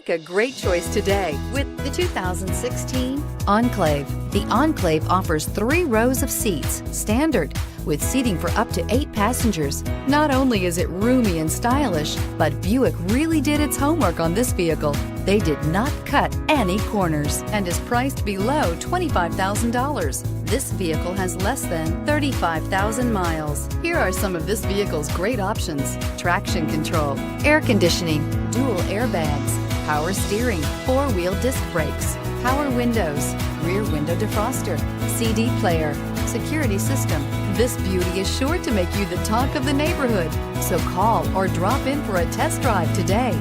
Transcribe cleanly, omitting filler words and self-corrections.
Make a great choice today with the 2016 Enclave. The Enclave offers 3 rows of seats, standard, with seating for up to 8 passengers. Not only is it roomy and stylish, but Buick really did its homework on this vehicle. They did not cut any corners and is priced below $25,000. This vehicle has less than 35,000 miles. Here are some of this vehicle's great options: traction control, air conditioning, dual airbags, power steering, 4-wheel disc brakes, power windows, rear window defroster, CD player, security system. This beauty is sure to make you the talk of the neighborhood. So call or drop in for a test drive today.